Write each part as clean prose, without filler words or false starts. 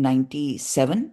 97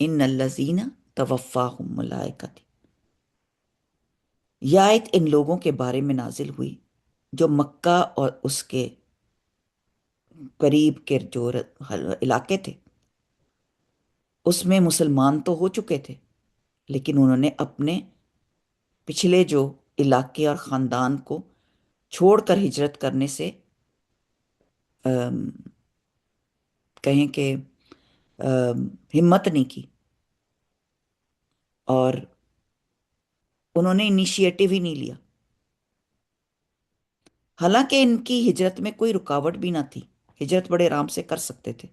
ان الذین توفاہم ملائکۃ، یہ آیت ان لوگوں کے بارے میں نازل ہوئی جو مکہ اور اس کے قریب کے جو علاقے تھے اس میں مسلمان تو ہو چکے تھے، لیکن انہوں نے اپنے پچھلے جو علاقے اور خاندان کو چھوڑ کر ہجرت کرنے سے ام، کہیں کہ ہمت نہیں کی، اور انہوں نے انیشیٹو ہی نہیں لیا، حالانکہ ان کی ہجرت میں کوئی رکاوٹ بھی نہ تھی، ہجرت بڑے آرام سے کر سکتے تھے۔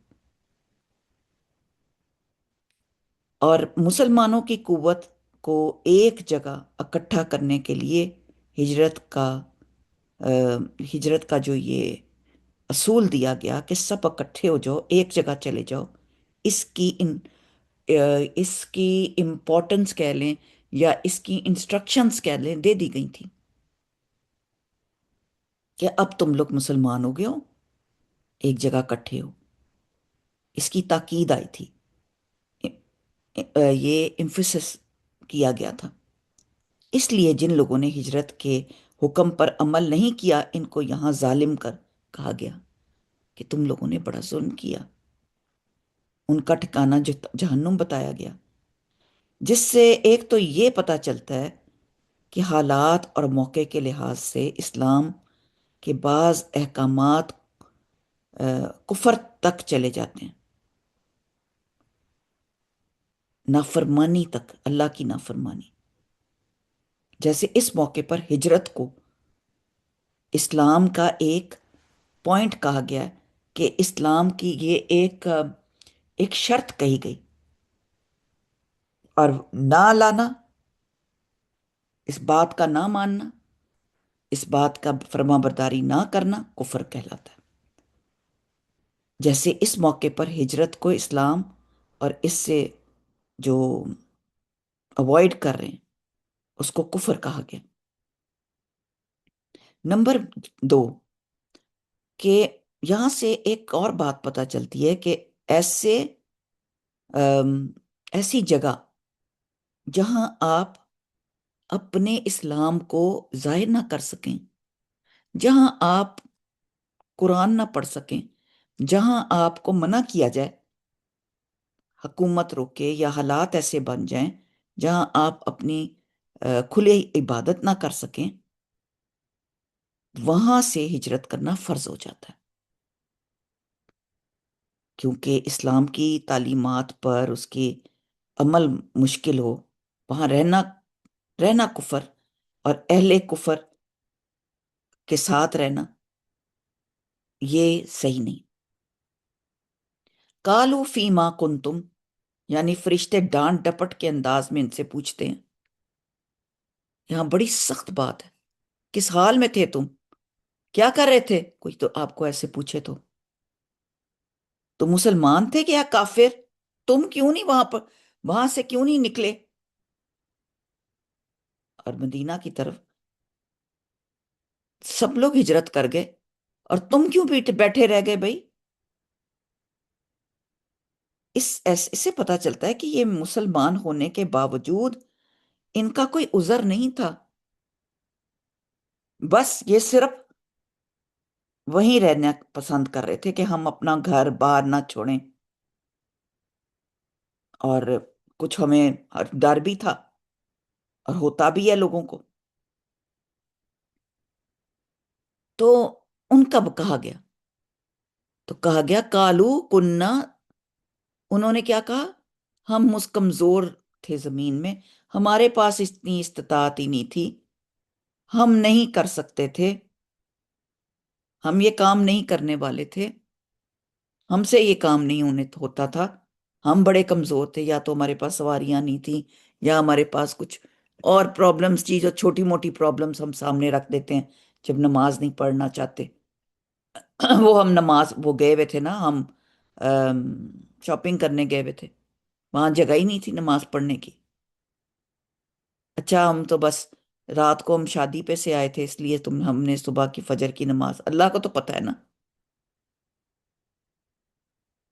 اور مسلمانوں کی قوت کو ایک جگہ اکٹھا کرنے کے لیے ہجرت کا ہجرت کا جو یہ اصول دیا گیا کہ سب اکٹھے ہو جاؤ، ایک جگہ چلے جاؤ، اس کی اس کی امپورٹنس کہہ لیں یا اس کی انسٹرکشنز کہہ لیں دے دی گئی تھی کہ اب تم لوگ مسلمان ہو گئے ہو، ایک جگہ اکٹھے ہو، اس کی تاکید آئی تھی، یہ امفسس کیا گیا تھا۔ اس لیے جن لوگوں نے ہجرت کے حکم پر عمل نہیں کیا ان کو یہاں ظالم کر کہا گیا کہ تم لوگوں نے بڑا ظلم کیا، ان کا ٹھکانہ جہنم بتایا گیا، جس سے ایک تو یہ پتہ چلتا ہے کہ حالات اور موقع کے لحاظ سے اسلام کے بعض احکامات کفر تک چلے جاتے ہیں، نافرمانی تک، اللہ کی نافرمانی۔ جیسے اس موقع پر ہجرت کو اسلام کا ایک پوائنٹ کہا گیا ہے کہ اسلام کی یہ ایک شرط کہی گئی، اور نہ لانا، اس بات کا نہ ماننا، اس بات کا فرما برداری نہ کرنا کفر کہلاتا ہے۔ جیسے اس موقع پر ہجرت کو اسلام اور اس سے جو اوائڈ کر رہے ہیں اس کو کفر کہا گیا۔ نمبر 2، کہ یہاں سے ایک اور بات پتہ چلتی ہے کہ ایسی جگہ جہاں آپ اپنے اسلام کو ظاہر نہ کر سکیں، جہاں آپ قرآن نہ پڑھ سکیں، جہاں آپ کو منع کیا جائے، حکومت روکے یا حالات ایسے بن جائیں جہاں آپ اپنی کھلے عبادت نہ کر سکیں، وہاں سے ہجرت کرنا فرض ہو جاتا ہے، کیونکہ اسلام کی تعلیمات پر اس کی عمل مشکل ہو، وہاں رہنا کفر اور اہل کفر کے ساتھ رہنا یہ صحیح نہیں۔ کالو فیما کنتم، یعنی فرشتے ڈانٹ ڈپٹ کے انداز میں ان سے پوچھتے ہیں، یہاں بڑی سخت بات ہے، کس حال میں تھے تم، کیا کر رہے تھے، کوئی تو آپ کو ایسے پوچھے تو مسلمان تھے کہ یا کافر، تم کیوں نہیں وہاں سے کیوں نہیں نکلے اور مدینہ کی طرف سب لوگ ہجرت کر گئے اور تم کیوں بیٹھے رہ گئے بھائی؟ اس سے پتا چلتا ہے کہ یہ مسلمان ہونے کے باوجود ان کا کوئی عذر نہیں تھا، بس یہ صرف وہیں رہنا پسند کر رہے تھے کہ ہم اپنا گھر بار نہ چھوڑیں، اور کچھ ہمیں ڈر بھی تھا اور ہوتا بھی ہے لوگوں کو۔ تو ان کا کہا گیا، تو کہا گیا کالو کننا، انہوں نے کیا کہا، ہم کمزور تھے زمین میں، ہمارے پاس اتنی استطاعت ہی نہیں تھی، ہم نہیں کر سکتے تھے، ہم یہ کام نہیں کرنے والے تھے، ہم سے یہ کام نہیں ہوتا تھا، ہم بڑے کمزور تھے، یا تو ہمارے پاس سواریاں نہیں تھیں یا ہمارے پاس کچھ اور پرابلمز تھی، جو چھوٹی موٹی پرابلمز ہم سامنے رکھ دیتے ہیں جب نماز نہیں پڑھنا چاہتے۔ وہ ہم وہ گئے ہوئے تھے نا، ہم شاپنگ کرنے گئے ہوئے تھے، وہاں جگہ ہی نہیں تھی نماز پڑھنے کی، اچھا ہم تو بس رات کو ہم شادی پہ سے آئے تھے اس لیے ہم نے صبح کی فجر کی نماز، اللہ کو تو پتہ ہے نا۔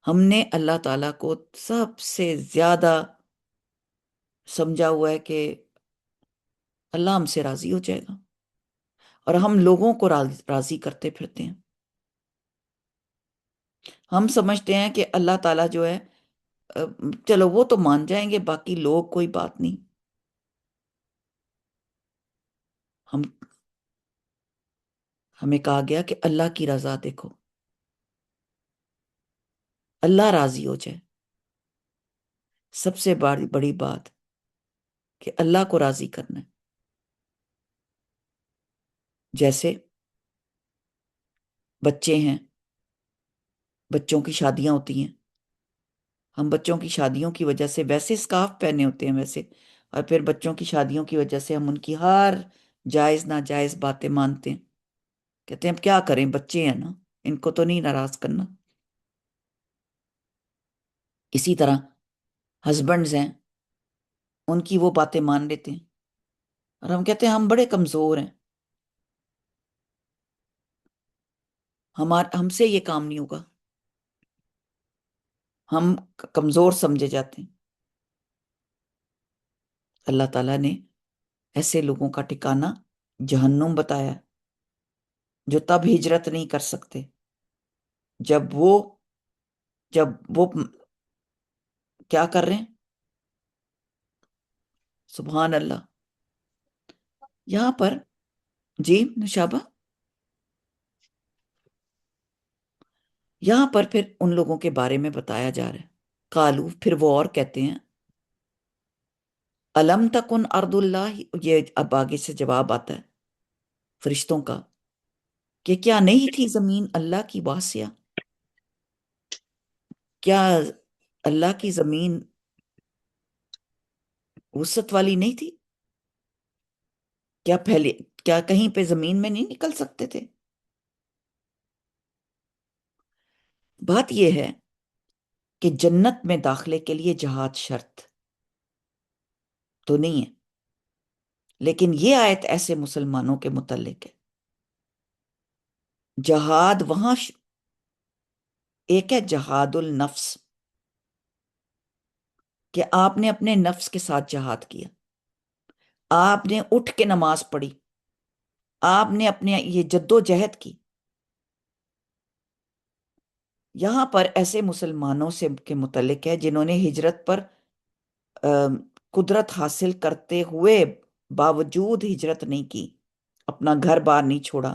ہم نے اللہ تعالیٰ کو سب سے زیادہ سمجھا ہوا ہے کہ اللہ ہم سے راضی ہو جائے گا، اور ہم لوگوں کو راضی کرتے پھرتے ہیں۔ ہم سمجھتے ہیں کہ اللہ تعالیٰ جو ہے، چلو وہ تو مان جائیں گے، باقی لوگ کوئی بات نہیں۔ ہم ہمیں کہا گیا کہ اللہ کی رضا دیکھو، اللہ راضی ہو جائے، سب سے بڑی بڑی بات کہ اللہ کو راضی کرنا ہے۔ جیسے بچے ہیں، بچوں کی شادیاں ہوتی ہیں، ہم بچوں کی شادیوں کی وجہ سے ویسے اسکارف پہنے ہوتے ہیں ویسے، اور پھر بچوں کی شادیوں کی وجہ سے ہم ان کی ہر جائز ناجائز باتیں مانتے ہیں، کہتے ہیں اب کیا کریں، بچے ہیں نا، ان کو تو نہیں ناراض کرنا۔ اسی طرح ہسبینڈز ہیں، ان کی وہ باتیں مان لیتے ہیں، اور ہم کہتے ہیں ہم بڑے کمزور ہیں، ہم سے یہ کام نہیں ہوگا، ہم کمزور سمجھے جاتے ہیں۔ اللہ تعالیٰ نے ایسے لوگوں کا ٹھکانہ جہنم بتایا ہے، جو تب ہجرت نہیں کر سکتے جب وہ جب وہ کیا کر رہے ہیں؟ سبحان اللہ۔ یہاں پر جی نشابہ، یہاں پر پھر ان لوگوں کے بارے میں بتایا جا رہا ہے، قالو، پھر وہ اور کہتے ہیں، الم تکن ارض اللہ، یہ اب آگے سے جواب آتا ہے فرشتوں کا، کہ کیا نہیں تھی زمین اللہ کی واسعہ، کیا اللہ کی زمین وسعت والی نہیں تھی؟ کیا پہلے، کیا کہیں پہ زمین میں نہیں نکل سکتے تھے؟ بات یہ ہے کہ جنت میں داخلے کے لیے جہاد شرط تو نہیں ہے، لیکن یہ آیت ایسے مسلمانوں کے متعلق ہے۔ جہاد وہاں ایک ہے جہاد النفس، کہ آپ نے اپنے نفس کے ساتھ جہاد کیا، آپ نے اٹھ کے نماز پڑھی، آپ نے اپنے یہ جد و جہد کی۔ یہاں پر ایسے مسلمانوں سے کے متعلق ہے جنہوں نے ہجرت پر قدرت حاصل کرتے ہوئے باوجود ہجرت نہیں کی، اپنا گھر بار نہیں چھوڑا،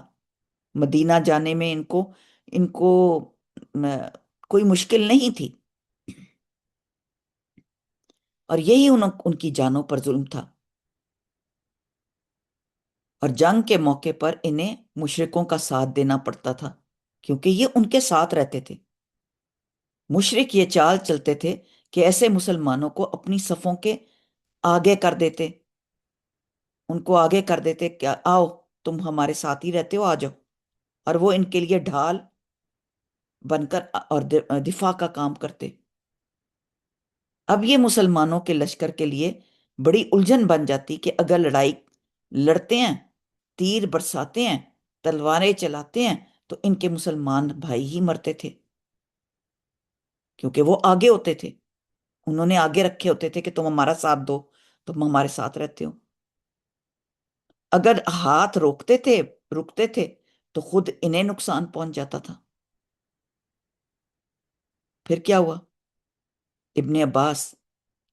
مدینہ جانے میں ان کو کوئی مشکل نہیں تھی، اور یہی ان کی جانوں پر ظلم تھا، اور جنگ کے موقع پر انہیں مشرکوں کا ساتھ دینا پڑتا تھا، کیونکہ یہ ان کے ساتھ رہتے تھے۔ مشرک یہ چال چلتے تھے کہ ایسے مسلمانوں کو اپنی صفوں کے آگے کر دیتے، ان کو آگے کر دیتے کہ آؤ تم ہمارے ساتھ ہی رہتے ہو، آ جاؤ، اور وہ ان کے لیے ڈھال بن کر اور دفاع کا کام کرتے۔ اب یہ مسلمانوں کے لشکر کے لیے بڑی الجھن بن جاتی کہ اگر لڑائی لڑتے ہیں، تیر برساتے ہیں، تلواریں چلاتے ہیں، تو ان کے مسلمان بھائی ہی مرتے تھے، کیونکہ وہ آگے ہوتے تھے، انہوں نے آگے رکھے ہوتے تھے کہ تم ہمارا ساتھ دو، تم ہمارے ساتھ رہتے ہو۔ اگر ہاتھ رکتے تھے تو خود انہیں نقصان پہنچ جاتا تھا۔ پھر کیا ہوا؟ ابن عباس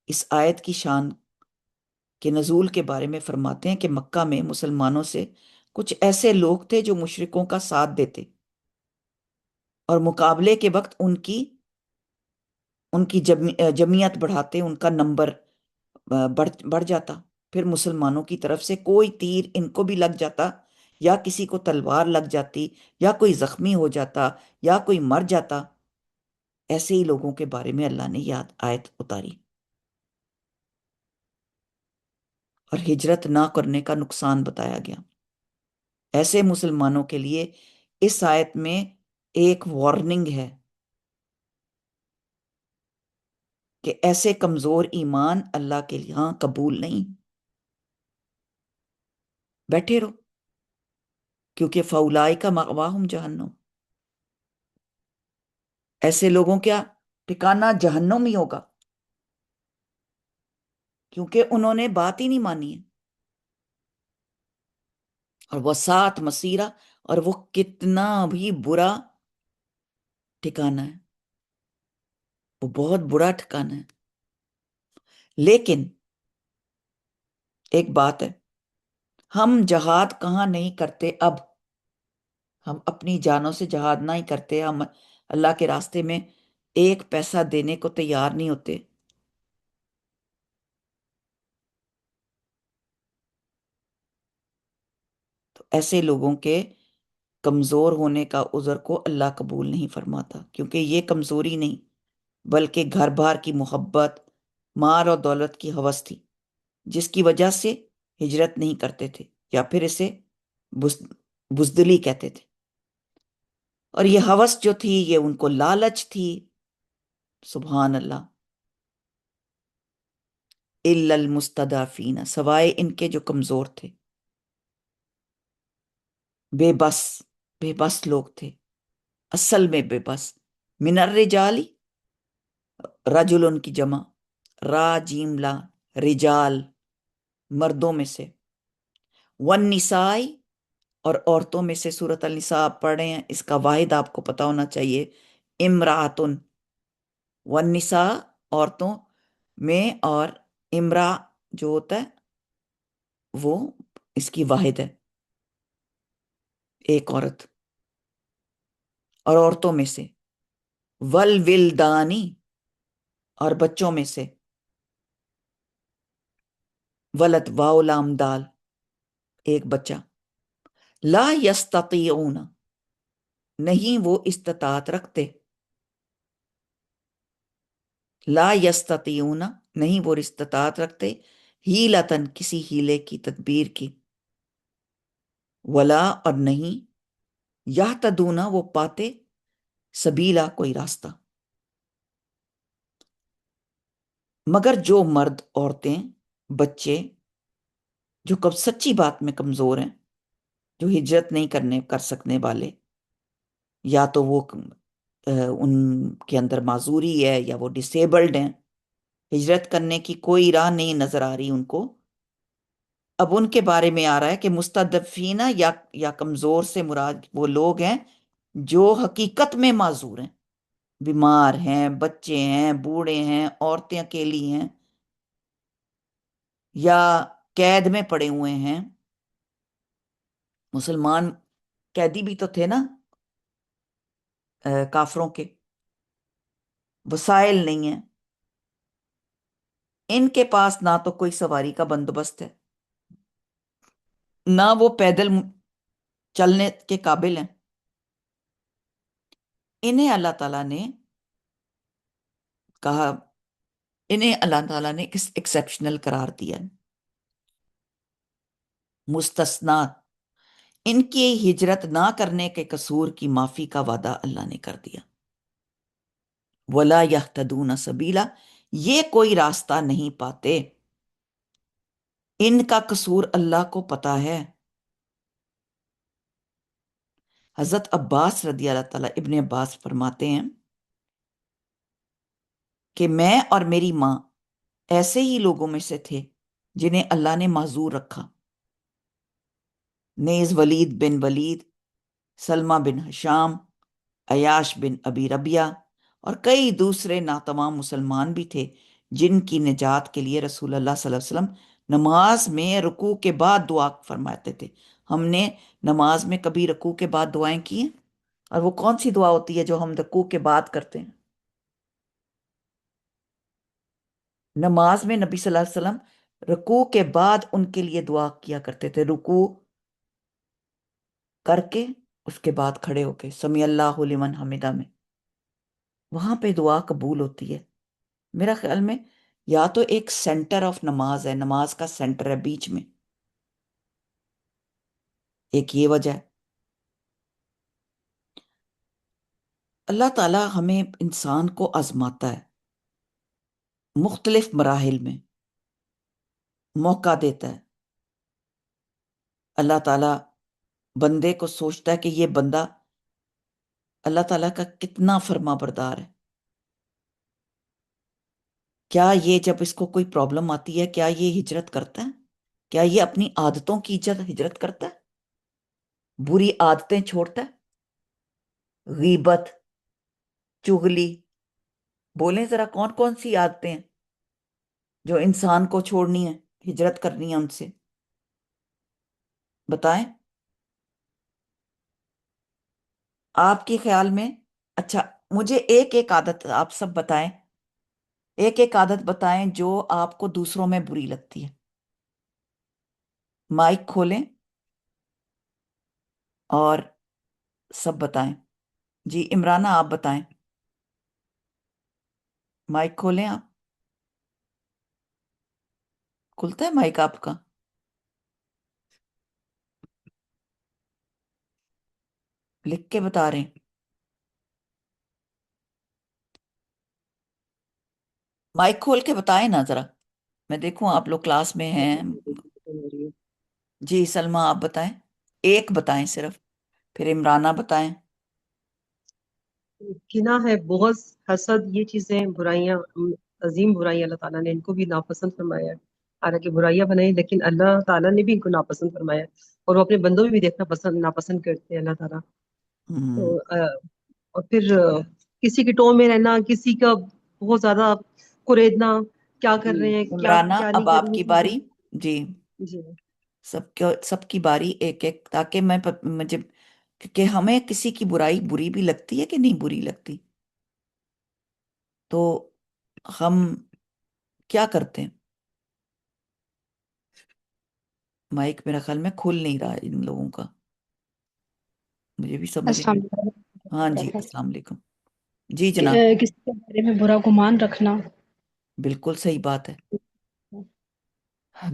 اس آیت کی شان کے نزول کے بارے میں فرماتے ہیں کہ مکہ میں مسلمانوں سے کچھ ایسے لوگ تھے جو مشرکوں کا ساتھ دیتے، اور مقابلے کے وقت ان کی جمعیت بڑھاتے، ان کا نمبر بڑھ جاتا، پھر مسلمانوں کی طرف سے کوئی تیر ان کو بھی لگ جاتا، یا کسی کو تلوار لگ جاتی، یا کوئی زخمی ہو جاتا، یا کوئی مر جاتا، ایسے ہی لوگوں کے بارے میں اللہ نے یاد آیت اتاری، اور ہجرت نہ کرنے کا نقصان بتایا گیا۔ ایسے مسلمانوں کے لیے اس آیت میں ایک وارننگ ہے کہ ایسے کمزور ایمان اللہ کے یہاں قبول نہیں، بیٹھے رہو، کیونکہ فَأُولَئِکَ مَأْوَاهُمْ جہنم، ایسے لوگوں کیا ٹھکانہ جہنم ہی ہوگا، کیونکہ انہوں نے بات ہی نہیں مانی ہے۔ اور وہ سات مسیرہ، اور وہ کتنا بھی برا ٹھکانہ ہے، وہ بہت برا ٹھکانہ ہے۔ لیکن ایک بات ہے، ہم جہاد کہاں نہیں کرتے اب، ہم اپنی جانوں سے جہاد نہیں کرتے، ہم اللہ کے راستے میں ایک پیسہ دینے کو تیار نہیں ہوتے۔ تو ایسے لوگوں کے کمزور ہونے کا عذر کو اللہ قبول نہیں فرماتا، کیونکہ یہ کمزوری نہیں بلکہ گھر بار کی محبت، مال اور دولت کی ہوس تھی، جس کی وجہ سے ہجرت نہیں کرتے تھے، یا پھر اسے بزدلی کہتے تھے۔ اور یہ ہوس جو تھی، یہ ان کو لالچ تھی، سبحان اللہ۔ الا المستضعفین، سوائے ان کے جو کمزور تھے، بے بس، بے بس لوگ تھے، اصل میں بے بس۔ من الرجال، رجل ان کی جمع، را جیم لا، رجال مردوں میں سے، والنساء اور عورتوں میں سے۔ سورۃ النساء آپ پڑھ رہے ہیں، اس کا واحد آپ کو پتا ہونا چاہیے، امراتن، والنساء عورتوں میں، اور امرا جو ہوتا ہے وہ اس کی واحد ہے، ایک عورت، اور عورتوں میں سے، والولدانی اور بچوں میں سے، ولد واو لام دال، ایک بچہ، لا یستطیعون، نہیں وہ استطاعت رکھتے، لا یستطیعون، نہیں وہ استطاعت رکھتے، ہیلتن، کسی ہیلے کی، تدبیر کی، ولا اور نہیں، یہتدون، وہ پاتے، سبیلا کوئی راستہ۔ مگر جو مرد، عورتیں، بچے جو کب سچی بات میں کمزور ہیں، جو ہجرت نہیں کر سکنے والے، یا تو وہ ان کے اندر معذوری ہے، یا وہ ڈسیبلڈ ہیں، ہجرت کرنے کی کوئی راہ نہیں نظر آ رہی ان کو، اب ان کے بارے میں آ رہا ہے کہ مستضعفین، یا کمزور سے مراد وہ لوگ ہیں جو حقیقت میں معذور ہیں، بیمار ہیں، بچے ہیں، بوڑھے ہیں، عورتیں اکیلی ہیں، یا قید میں پڑے ہوئے ہیں۔ مسلمان قیدی بھی تو تھے نا، کافروں کے، وسائل نہیں ہیں ان کے پاس، نہ تو کوئی سواری کا بندوبست ہے، نہ وہ پیدل چلنے کے قابل ہیں۔ انہیں اللہ تعالیٰ نے کہا، انہیں اللہ تعالیٰ نے ایکسیپشنل قرار دیا، مستثنا، ان کی ہجرت نہ کرنے کے قصور کی معافی کا وعدہ اللہ نے کر دیا۔ ولا یہتدون سبیلا، یہ کوئی راستہ نہیں پاتے، ان کا قصور اللہ کو پتا ہے۔ حضرت عباس رضی اللہ تعالیٰ، ابن عباس فرماتے ہیں کہ میں اور میری ماں ایسے ہی لوگوں میں سے تھے جنہیں اللہ نے معذور رکھا۔ نیز ولید بن ولید، سلمہ بن ہشام، عیاش بن ابی ربیہ، اور کئی دوسرے ناتمام مسلمان بھی تھے جن کی نجات کے لیے رسول اللہ صلی اللہ علیہ وسلم نماز میں رکوع کے بعد دعا فرماتے تھے۔ ہم نے نماز میں کبھی رکوع کے بعد دعائیں کی ہیں؟ اور وہ کون سی دعا ہوتی ہے جو ہم رکوع کے بعد کرتے ہیں؟ نماز میں نبی صلی اللہ علیہ وسلم رکوع کے بعد ان کے لیے دعا کیا کرتے تھے، رکوع کر کے اس کے بعد کھڑے ہو کے سمی اللہ لمن حمدہ میں، وہاں پہ دعا قبول ہوتی ہے۔ میرا خیال میں یا تو ایک سینٹر آف نماز ہے، نماز کا سینٹر ہے بیچ میں، ایک یہ وجہ ہے۔ اللہ تعالیٰ ہمیں، انسان کو آزماتا ہے، مختلف مراحل میں موقع دیتا ہے۔ اللہ تعالیٰ بندے کو سوچتا ہے کہ یہ بندہ اللہ تعالیٰ کا کتنا فرما بردار ہے، کیا یہ جب اس کو کوئی پرابلم آتی ہے کیا یہ ہجرت کرتا ہے؟ کیا یہ اپنی عادتوں کی ہجرت کرتا ہے؟ بری عادتیں چھوڑتا ہے؟ غیبت، چغلی، بولیں ذرا کون کون سی عادتیں ہیں جو انسان کو چھوڑنی ہے، ہجرت کرنی ہے ان سے؟ بتائیں آپ کے خیال میں۔ اچھا، مجھے ایک ایک عادت آپ سب بتائیں، ایک ایک عادت بتائیں جو آپ کو دوسروں میں بری لگتی ہے۔ مائک کھولیں اور سب بتائیں۔ جی عمرانہ آپ بتائیں، مائک کھولیں آپ۔ کھلتا ہے مائک آپ کا؟ لکھ کے بتا رہے ہیں؟ مائک کھول کے بتائیں نا ذرا، میں دیکھوں آپ لوگ کلاس میں ہیں۔ جی سلمہ آپ بتائیں، ایک بتائیں صرف، پھر عمرانہ بتائیں۔ کنا ہے، بغض، حسد، یہ چیزیں برائیاں، عظیم برائیاں اللہ تعالیٰ نے ان کو بھی ناپسند فرمایا ہے۔ حالانکہ برائیاں بنائی لیکن اللہ تعالیٰ نے بھی ان کو ناپسند فرمایا ہے، اور وہ اپنے بندوں میں بھی دیکھنا ناپسند کرتے ہیں اللہ تعالیٰ۔ ہم، تو اور پھر کسی کی ٹو میں رہنا، کسی کا بہت زیادہ کریدنا، کیا کر جی رہے ہیں، کیا عمرانہ کیا نہیں اب کر آپ رہے کی چیزیں۔ باری۔ جی جی سب کی باری ایک ایک، تاکہ مجھے کہ ہمیں کسی کی برائی بری بھی لگتی ہے کہ نہیں بری لگتی، تو ہم کیا کرتے ہیں؟ مائک میرا خیال میں کھل نہیں رہا ہے ان لوگوں کا، مجھے بھی سمجھ السلام نہیں۔ ہاں علیکم جی ورحمۃ السلام علیکم۔ جی جناب، اللہ۔ کسی کے بارے میں برا گمان رکھنا، بالکل صحیح بات ہے،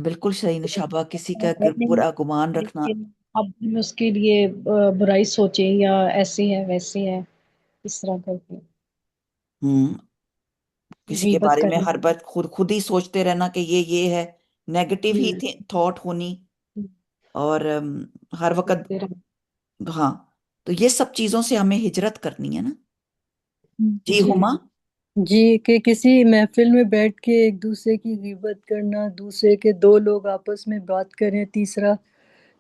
بالکل صحیح نشابہ، کسی کا نہیں، برا گمان رکھنا۔ لیکن اب ہم اس کے لیے برائی سوچیں یا ایسے ہے ویسے ہے، اس طرح کر کے ہوں کسی کے غیبت بارے میں کرنا۔ ہر بات خود ہی سوچتے رہنا کہ یہ ہے، نیگیٹو ہی ہوں، تھاٹ ہونی، اور ہر وقت۔ سوچتے رہنا۔ ہاں، تو یہ سب چیزوں سے ہمیں ہجرت کرنی ہے نا۔ جی جی ہما۔ جی، کہ کسی محفل میں بیٹھ کے ایک دوسرے کی غیبت کرنا، دوسرے کے دو لوگ آپس میں بات کریں، تیسرا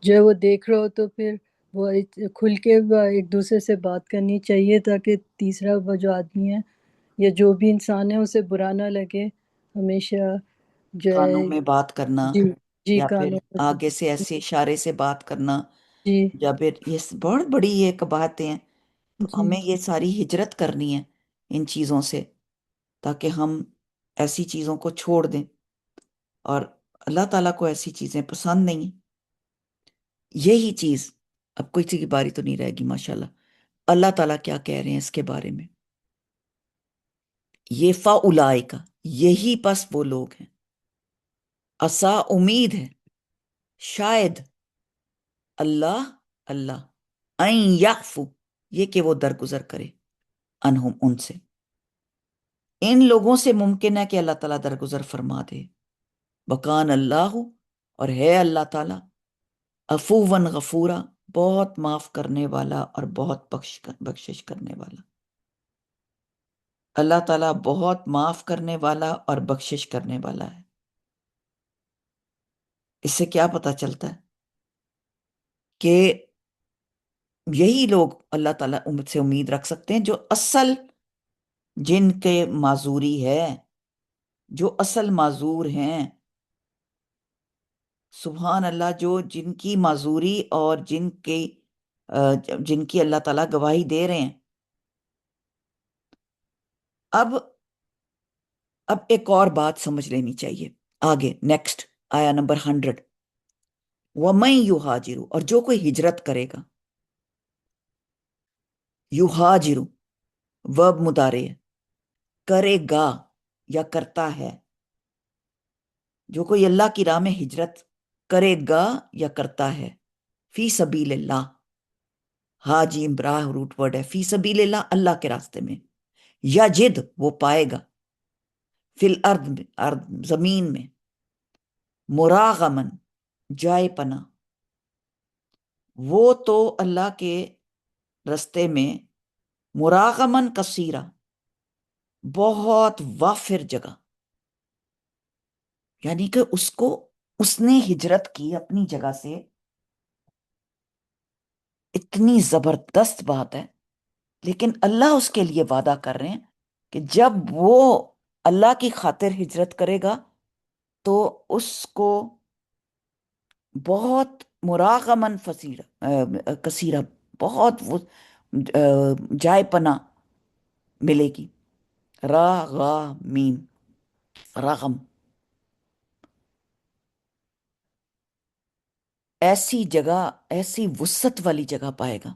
جو ہے وہ دیکھ رہا ہو، تو پھر وہ کھل کے ایک دوسرے سے بات کرنی چاہیے، تاکہ تیسرا وہ جو آدمی ہے یا جو بھی انسان ہے اسے برا نہ لگے۔ ہمیشہ جو کانوں ہے میں بات کرنا، جی جی یا پھر قانون میں آگے سے ایسے اشارے سے بات کرنا، جی یا پھر یہ بہت بڑی ایک باتیں ہیں، تو جی ہمیں یہ ساری ہجرت کرنی ہے ان چیزوں سے، تاکہ ہم ایسی چیزوں کو چھوڑ دیں، اور اللہ تعالیٰ کو ایسی چیزیں پسند نہیں ہیں۔ یہی چیز اب کوئی کی باری تو نہیں رہے گی ماشاءاللہ۔ اللہ تعالیٰ کیا کہہ رہے ہیں اس کے بارے میں؟ یہ کا یہی پس وہ لوگ ہیں، عسا امید ہے، شاید، اللہ این یعفو یہ کہ وہ درگزر کرے، انہم ان سے، ان لوگوں سے ممکن ہے کہ اللہ تعالیٰ درگزر فرما دے۔ بکان اللہ، اور ہے اللہ تعالیٰ عفواً غفورا، بہت معاف کرنے والا اور بہت بخشش کرنے والا۔ اللہ تعالیٰ بہت معاف کرنے والا اور بخشش کرنے والا ہے۔ اس سے کیا پتہ چلتا ہے؟ کہ یہی لوگ اللہ تعالیٰ سے امید رکھ سکتے ہیں جو اصل، جن کے معذوری ہے، جو اصل معذور ہیں، سبحان اللہ، جو جن کی معذوری اور جن کی اللہ تعالیٰ گواہی دے رہے ہیں۔ اب ایک اور بات سمجھ لینی چاہیے آگے، نیکسٹ آیا نمبر 100، وَمَن يُهَاجِرُ، اور جو کوئی ہجرت کرے گا، یُهَاجِرُ ورب مضارع ہے، کرے گا یا کرتا ہے، جو کوئی اللہ کی راہ میں ہجرت کرے گا یا کرتا ہے، فی سبیل اللہ، حاجی براہ روٹ ورڈ ہے، فی سبیل اللہ، اللہ کے راستے میں، یجد وہ پائے گا، فی الارض میں، زمین میں، مراغمن جائے پناہ، وہ تو اللہ کے رستے میں، مراغمن کثیرہ بہت وافر جگہ، یعنی کہ اس نے ہجرت کی اپنی جگہ سے، اتنی زبردست بات ہے. لیکن اللہ اس کے لیے وعدہ کر رہے ہیں کہ جب وہ اللہ کی خاطر ہجرت کرے گا تو اس کو بہت مراغمن کثیرہ، بہت جائے پناہ ملے گی. را غا میم، رغم. ایسی جگہ، ایسی وسعت والی جگہ پائے گا.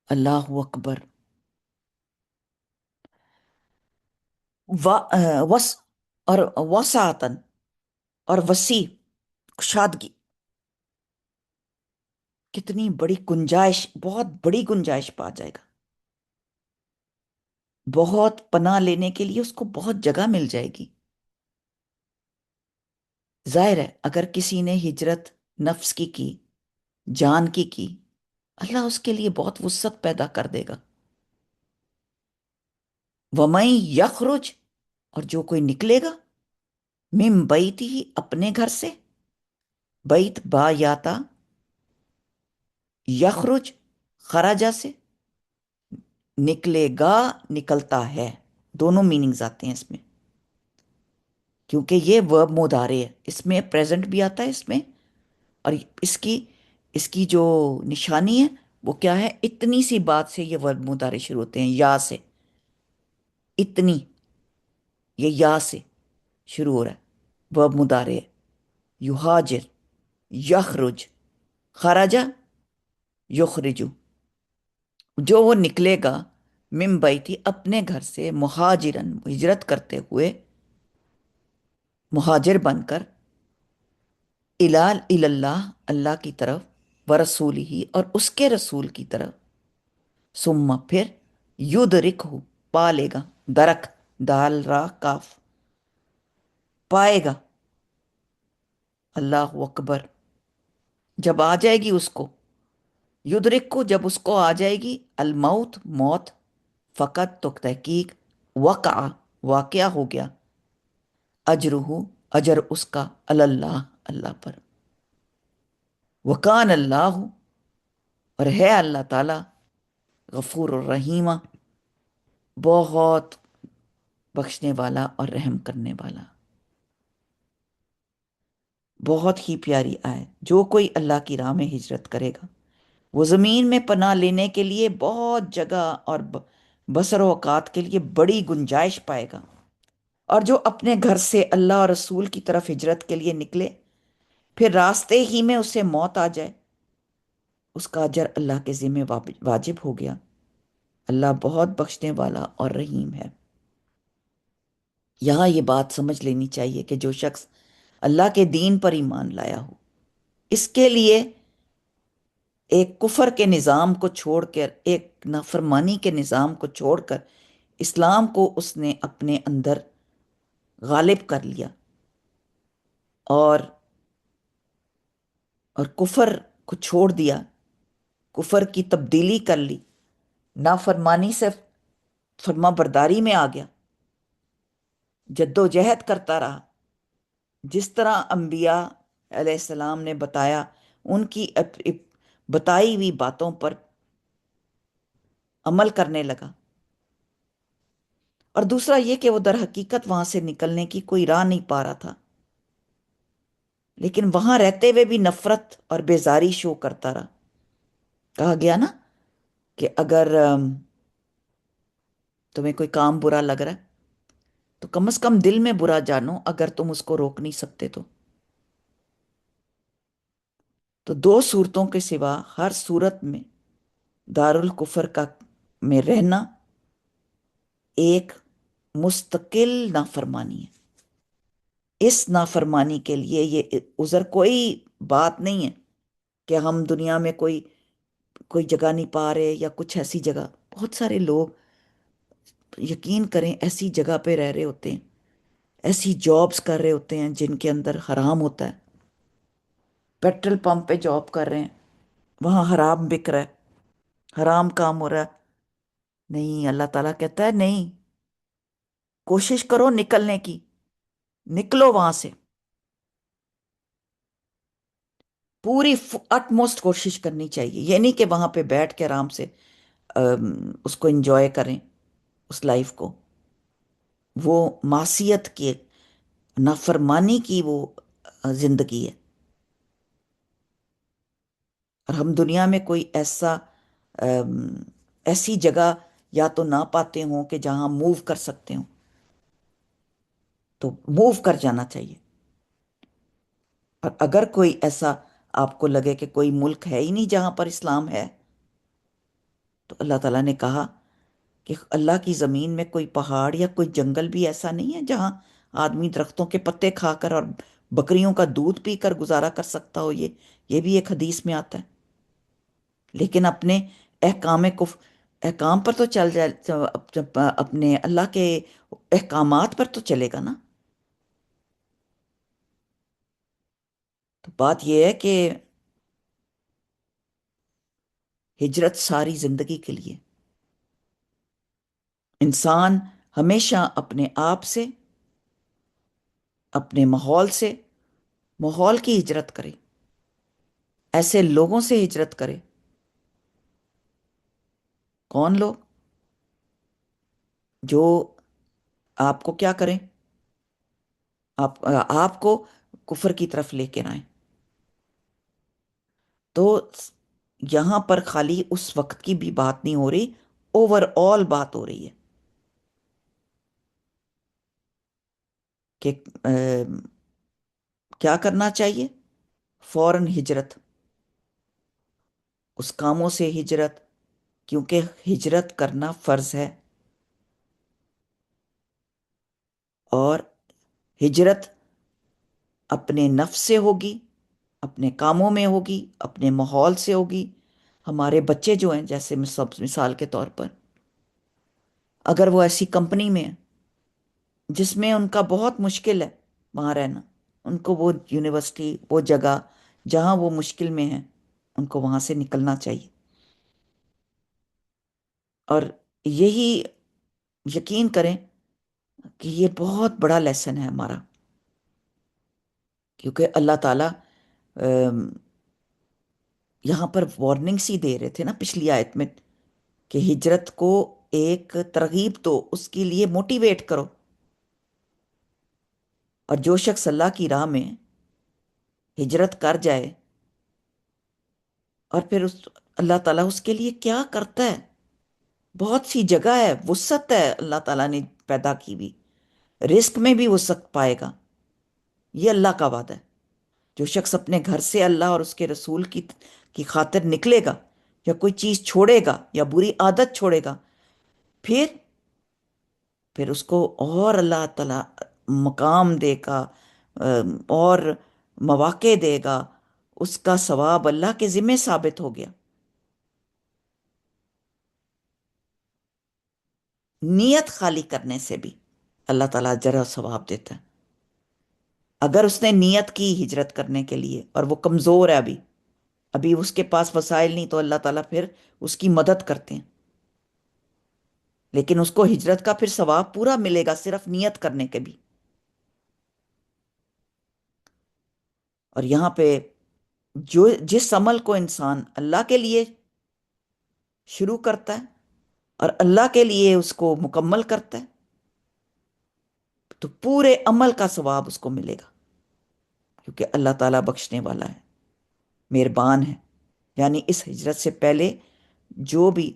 اللہ اکبر. وس اور وسعتن، اور وسیع، کشادگی. کتنی بڑی گنجائش، بہت بڑی گنجائش پا جائے گا. بہت پناہ لینے کے لیے اس کو بہت جگہ مل جائے گی. ظاہر ہے اگر کسی نے ہجرت نفس کی، جان کی، اللہ اس کے لیے بہت وسعت پیدا کر دے گا. وَمَن یخرج، اور جو کوئی نکلے گا، من بیت ہی، اپنے گھر سے. بیت با یاتا، یخرج خراجہ سے، نکلے گا، نکلتا ہے. دونوں میننگز آتے ہیں اس میں، کیونکہ یہ ورب مضارع ہے. اس میں پریزنٹ بھی آتا ہے اس میں. اور اس کی جو نشانی ہے وہ کیا ہے؟ اتنی سی بات سے یہ ورب مضارع شروع ہوتے ہیں، یا سے. اتنی، یہ یا سے شروع ہو رہا ہے، ورب مضارع ہے. یہاجر، یخرج، خرجہ، یخرجو. جو وہ نکلے گا، من بیتی، اپنے گھر سے، مہاجرن، ہجرت کرتے ہوئے، مہاجر بن کر، اللہ، اللہ کی طرف، ورسول ہی، اور اس کے رسول کی طرف. ثم، پھر، یدرکہ، پا لے گا. درک، دال را کاف، پائے گا. اللہ اکبر. جب آ جائے گی اس کو، یدرک کو، جب اس کو آ جائے گی، الموت، موت، فقط، تو تحقیق، وقع، واقعہ ہو گیا، اجرہ، اجر اس کا، اللہ، اللہ پر. وکان اللہ، اور ہے اللہ تعالی، غفور الرحیم، بہت بخشنے والا اور رحم کرنے والا. بہت ہی پیاری آیت. جو کوئی اللہ کی راہ میں ہجرت کرے گا، وہ زمین میں پناہ لینے کے لیے بہت جگہ اور بسر و اوقات کے لیے بڑی گنجائش پائے گا. اور جو اپنے گھر سے اللہ اور رسول کی طرف ہجرت کے لیے نکلے، پھر راستے ہی میں اسے موت آ جائے، اس کا اجر اللہ کے ذمہ واجب ہو گیا. اللہ بہت بخشنے والا اور رحیم ہے. یہاں یہ بات سمجھ لینی چاہیے کہ جو شخص اللہ کے دین پر ایمان لایا ہو، اس کے لیے ایک کفر کے نظام کو چھوڑ کر، ایک نافرمانی کے نظام کو چھوڑ کر، اسلام کو اس نے اپنے اندر غالب کر لیا، اور کفر کو چھوڑ دیا، کفر کی تبدیلی کر لی، نافرمانی سے فرما برداری میں آ گیا، جد و جہد کرتا رہا. جس طرح انبیاء علیہ السلام نے بتایا، ان کی بتائی ہوئی باتوں پر عمل کرنے لگا. اور دوسرا یہ کہ وہ در حقیقت وہاں سے نکلنے کی کوئی راہ نہیں پا رہا تھا، لیکن وہاں رہتے ہوئے بھی نفرت اور بیزاری شو کرتا رہا. کہا گیا نا کہ اگر تمہیں کوئی کام برا لگ رہا ہے تو کم از کم دل میں برا جانو، اگر تم اس کو روک نہیں سکتے تو. تو دو صورتوں کے سوا ہر صورت میں دارالکفر میں رہنا ایک مستقل نافرمانی ہے. اس نافرمانی کے لیے یہ عذر کوئی بات نہیں ہے کہ ہم دنیا میں کوئی جگہ نہیں پا رہے یا کچھ ایسی جگہ. بہت سارے لوگ، یقین کریں، ایسی جگہ پہ رہ رہے ہوتے ہیں، ایسی جابز کر رہے ہوتے ہیں جن کے اندر حرام ہوتا ہے. پیٹرول پمپ پہ جاب کر رہے ہیں، وہاں حرام بک رہا ہے، حرام کام ہو رہا ہے. نہیں، اللہ تعالیٰ کہتا ہے نہیں، کوشش کرو نکلنے کی. نکلو وہاں سے، پوری اٹموسٹ کوشش کرنی چاہیے، یہ نہیں کہ وہاں پہ بیٹھ کے آرام سے اس کو انجوائے کریں، اس لائف کو۔ وہ معصیت کی، نافرمانی کی وہ زندگی ہے۔ اور ہم دنیا میں کوئی ایسی جگہ یا تو نہ پاتے ہوں کہ جہاں موو کر سکتے ہوں، تو موو کر جانا چاہیے۔ اور اگر کوئی ایسا آپ کو لگے کہ کوئی ملک ہے ہی نہیں جہاں پر اسلام ہے، تو اللہ تعالیٰ نے کہا کہ اللہ کی زمین میں کوئی پہاڑ یا کوئی جنگل بھی ایسا نہیں ہے جہاں آدمی درختوں کے پتے کھا کر اور بکریوں کا دودھ پی کر گزارا کر سکتا ہو۔ یہ بھی ایک حدیث میں آتا ہے۔ لیکن اپنے احکام پر تو چل جائے، اپنے اللہ کے احکامات پر تو چلے گا نا۔ تو بات یہ ہے کہ ہجرت ساری زندگی کے لیے انسان ہمیشہ اپنے آپ سے، اپنے ماحول سے، ماحول کی ہجرت کرے، ایسے لوگوں سے ہجرت کرے۔ کون لوگ؟ جو آپ کو کیا کریں؟ آپ کو کفر کی طرف لے کے آئیں۔ تو یہاں پر خالی اس وقت کی بھی بات نہیں ہو رہی، اوور آل بات ہو رہی ہے کہ کیا کرنا چاہیے؟ فوراً ہجرت، اس کاموں سے ہجرت، کیونکہ ہجرت کرنا فرض ہے۔ اور ہجرت اپنے نفس سے ہوگی، اپنے کاموں میں ہوگی، اپنے ماحول سے ہوگی۔ ہمارے بچے جو ہیں، جیسے مثال کے طور پر، اگر وہ ایسی کمپنی میں ہیں جس میں ان کا بہت مشکل ہے وہاں رہنا، ان کو وہ یونیورسٹی، وہ جگہ جہاں وہ مشکل میں ہیں، ان کو وہاں سے نکلنا چاہیے۔ اور یہی یقین کریں کہ یہ بہت بڑا لیسن ہے ہمارا، کیونکہ اللہ تعالیٰ یہاں پر وارننگس ہی دے رہے تھے نا پچھلی آیت میں، کہ ہجرت کو ایک ترغیب دو، اس کے لیے موٹیویٹ کرو۔ اور جو شخص اللہ کی راہ میں ہجرت کر جائے، اور پھر اللہ تعالیٰ اس کے لیے کیا کرتا ہے، بہت سی جگہ ہے، وسعت ہے اللہ تعالیٰ نے پیدا کی بھی، رزق میں بھی وسعت پائے گا۔ یہ اللہ کا وعدہ ہے۔ جو شخص اپنے گھر سے اللہ اور اس کے رسول کی خاطر نکلے گا، یا کوئی چیز چھوڑے گا، یا بری عادت چھوڑے گا، پھر اس کو اور اللہ تعالیٰ مقام دے گا، اور مواقع دے گا، اس کا ثواب اللہ کے ذمہ ثابت ہو گیا۔ نیت خالی کرنے سے بھی اللہ تعالیٰ اجر و ثواب دیتا ہے۔ اگر اس نے نیت کی ہجرت کرنے کے لیے اور وہ کمزور ہے، ابھی اس کے پاس وسائل نہیں، تو اللہ تعالیٰ پھر اس کی مدد کرتے ہیں، لیکن اس کو ہجرت کا پھر ثواب پورا ملے گا، صرف نیت کرنے کے بھی۔ اور یہاں پہ جس عمل کو انسان اللہ کے لیے شروع کرتا ہے اور اللہ کے لیے اس کو مکمل کرتا ہے، تو پورے عمل کا ثواب اس کو ملے گا، کیونکہ اللہ تعالیٰ بخشنے والا ہے، مہربان ہے۔ یعنی اس ہجرت سے پہلے جو بھی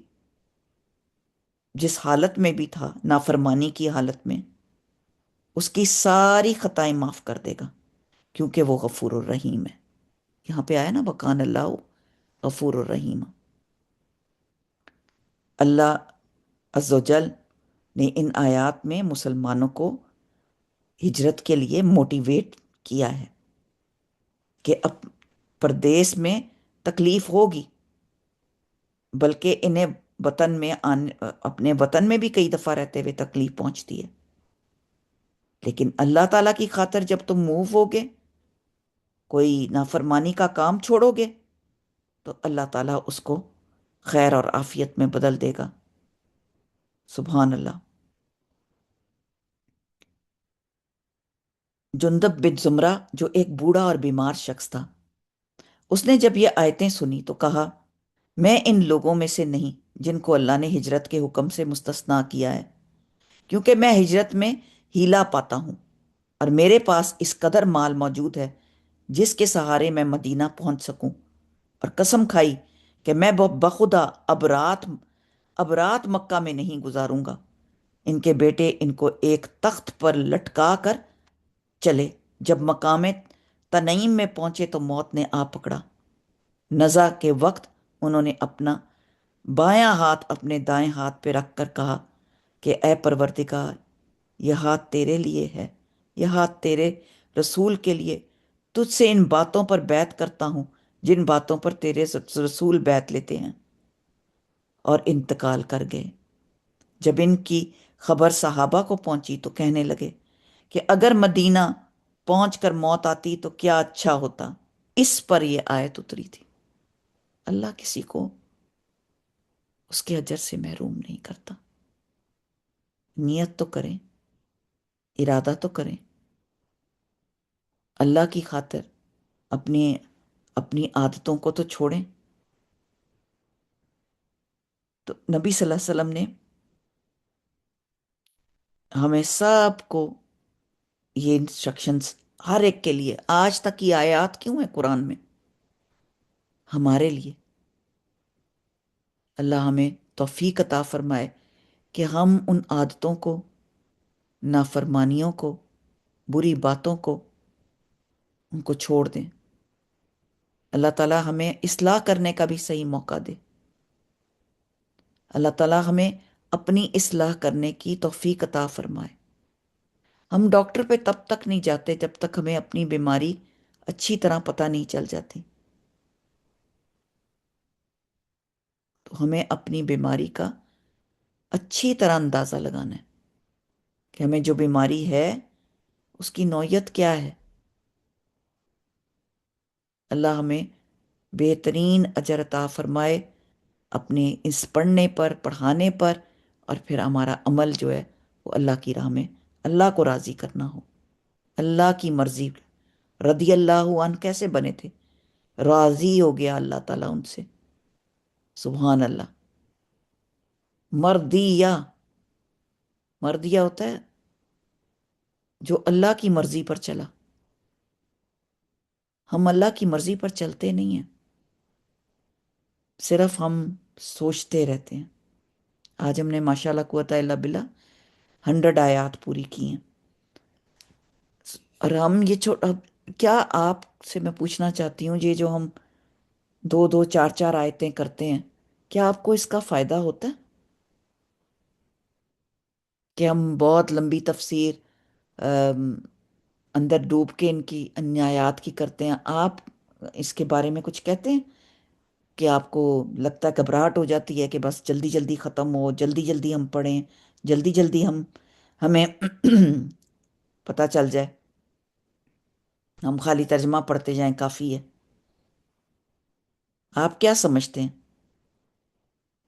جس حالت میں بھی تھا، نافرمانی کی حالت میں، اس کی ساری خطائیں معاف کر دے گا، کیونکہ وہ غفور الرحیم ہے۔ یہاں پہ آیا نا، وکان اللہ غفور الرحیم۔ اللہ عز و جل نے ان آیات میں مسلمانوں کو ہجرت کے لیے موٹیویٹ کیا ہے کہ اب پردیس میں تکلیف ہوگی، بلکہ انہیں اپنے وطن میں بھی کئی دفعہ رہتے ہوئے تکلیف پہنچتی ہے، لیکن اللہ تعالیٰ کی خاطر جب تم موو ہوگے، کوئی نافرمانی کا کام چھوڑو گے، تو اللہ تعالیٰ اس کو خیر اور عافیت میں بدل دے گا۔ سبحان اللہ۔ جندب بن زمرہ جو ایک بوڑھا اور بیمار شخص تھا، اس نے جب یہ آیتیں سنی تو کہا، میں ان لوگوں میں سے نہیں جن کو اللہ نے ہجرت کے حکم سے مستثنا کیا ہے، کیونکہ میں ہجرت میں ہیلا پاتا ہوں اور میرے پاس اس قدر مال موجود ہے جس کے سہارے میں مدینہ پہنچ سکوں، اور قسم کھائی کہ میں بخدا اب رات مکہ میں نہیں گزاروں گا۔ ان کے بیٹے ان کو ایک تخت پر لٹکا کر چلے، جب مقام تنعیم میں پہنچے تو موت نے آ پکڑا۔ نزا کے وقت انہوں نے اپنا بایاں ہاتھ اپنے دائیں ہاتھ پہ رکھ کر کہا کہ اے پروردگار، یہ ہاتھ تیرے لیے ہے، یہ ہاتھ تیرے رسول کے لیے، تجھ سے ان باتوں پر بیعت کرتا ہوں جن باتوں پر تیرے رسول بیعت لیتے ہیں، اور انتقال کر گئے۔ جب ان کی خبر صحابہ کو پہنچی تو کہنے لگے کہ اگر مدینہ پہنچ کر موت آتی تو کیا اچھا ہوتا۔ اس پر یہ آیت اتری تھی۔ اللہ کسی کو اس کے اجر سے محروم نہیں کرتا۔ نیت تو کریں، ارادہ تو کریں، اللہ کی خاطر اپنی اپنی عادتوں کو تو چھوڑیں۔ تو نبی صلی اللہ علیہ وسلم نے ہمیں سب کو یہ انسٹرکشنز، ہر ایک کے لیے، آج تک یہ آیات کیوں ہیں قرآن میں؟ ہمارے لیے۔ اللہ ہمیں توفیق عطا فرمائے کہ ہم ان عادتوں کو، نافرمانیوں کو، بری باتوں کو، ان کو چھوڑ دیں۔ اللہ تعالیٰ ہمیں اصلاح کرنے کا بھی صحیح موقع دے۔ اللہ تعالیٰ ہمیں اپنی اصلاح کرنے کی توفیق عطا فرمائے۔ ہم ڈاکٹر پہ تب تک نہیں جاتے جب تک ہمیں اپنی بیماری اچھی طرح پتہ نہیں چل جاتی۔ تو ہمیں اپنی بیماری کا اچھی طرح اندازہ لگانا ہے کہ ہمیں جو بیماری ہے اس کی نوعیت کیا ہے۔ اللہ ہمیں بہترین اجر عطا فرمائے اپنے اس پڑھنے پر، پڑھانے پر، اور پھر ہمارا عمل جو ہے وہ اللہ کی راہ میں اللہ کو راضی کرنا ہو، اللہ کی مرضی۔ رضی اللہ عنہ کیسے بنے تھے؟ راضی ہو گیا اللہ تعالیٰ ان سے۔ سبحان اللہ۔ مردیہ، مردیہ ہوتا ہے جو اللہ کی مرضی پر چلا۔ ہم اللہ کی مرضی پر چلتے نہیں ہیں، صرف ہم سوچتے رہتے ہیں۔ آج ہم نے ماشاءاللہ قوت الا باللہ 100 آیات پوری کی ہیں، اور ہم یہ اب کیا آپ سے میں پوچھنا چاہتی ہوں، یہ جو ہم 2 2 4 4 آیتیں کرتے ہیں، کیا آپ کو اس کا فائدہ ہوتا ہے کہ ہم بہت لمبی تفسیر اندر ڈوب کے ان کی ان آیات کی کرتے ہیں؟ آپ اس کے بارے میں کچھ کہتے ہیں کہ آپ کو لگتا ہے، گھبراہٹ ہو جاتی ہے کہ بس جلدی جلدی ختم ہو، جلدی جلدی ہم پڑھیں، جلدی جلدی ہمیں پتہ چل جائے، ہم خالی ترجمہ پڑھتے جائیں کافی ہے؟ آپ کیا سمجھتے ہیں؟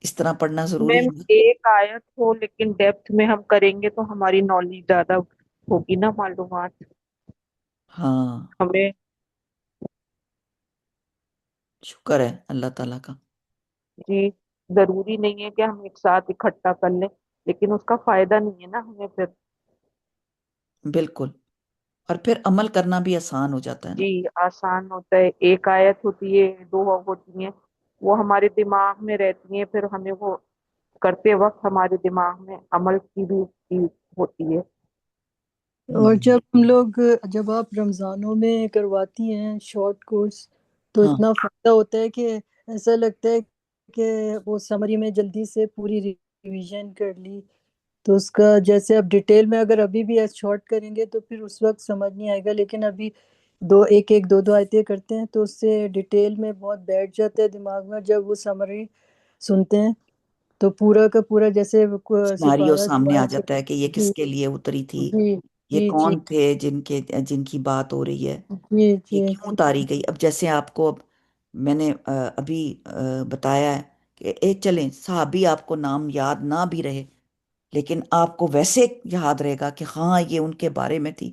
اس طرح پڑھنا ضروری میم ہے؟ ایک آیت ہو لیکن ڈیپتھ میں ہم کریں گے تو ہماری نالج زیادہ ہوگی نا، معلومات ہاں، ہمیں۔ شکر ہے اللہ تعالیٰ کا۔ جی، ضروری نہیں ہے کہ ہم ایک ساتھ اکٹھا کر لیں، لیکن اس کا فائدہ نہیں ہے نا ہمیں پھر۔ بالکل، اور پھر عمل کرنا بھی آسان ہو جاتا ہے نا۔ جی، آسان ہوتا ہے، ایک آیت ہوتی ہے، دو ہوتی ہیں، وہ ہمارے دماغ میں رہتی ہیں، پھر ہمیں وہ کرتے وقت ہمارے دماغ میں عمل کی بھی چیز ہوتی ہے۔ اور ہم، جب آپ رمضانوں میں کرواتی ہیں شارٹ کورس تو ہاں، اتنا فائدہ ہوتا ہے کہ ایسا لگتا ہے کہ وہ سمری میں جلدی سے پوری ریویژن کر لی، تو اس کا جیسے اب ڈیٹیل میں اگر ابھی بھی شارٹ کریں گے تو پھر اس وقت سمجھ نہیں آئے گا، لیکن ابھی دو آیتیں کرتے ہیں تو اس سے ڈیٹیل میں بہت بیٹھ جاتا ہے دماغ میں۔ جب وہ سمری سنتے ہیں تو پورا کا پورا جیسے سناریو سپارہ سامنے آ جاتا ہے کہ یہ جی کس کے لیے اتری تھی، جی یہ جی جی کون تھے جن کی بات ہو رہی ہے، جی یہ جی کیوں اتاری گئی۔ اب جیسے آپ کو اب میں نے ابھی بتایا ہے کہ ایک چلیں صحابی آپ کو نام یاد نہ بھی رہے لیکن آپ کو ویسے یاد رہے گا کہ ہاں یہ ان کے بارے میں تھی،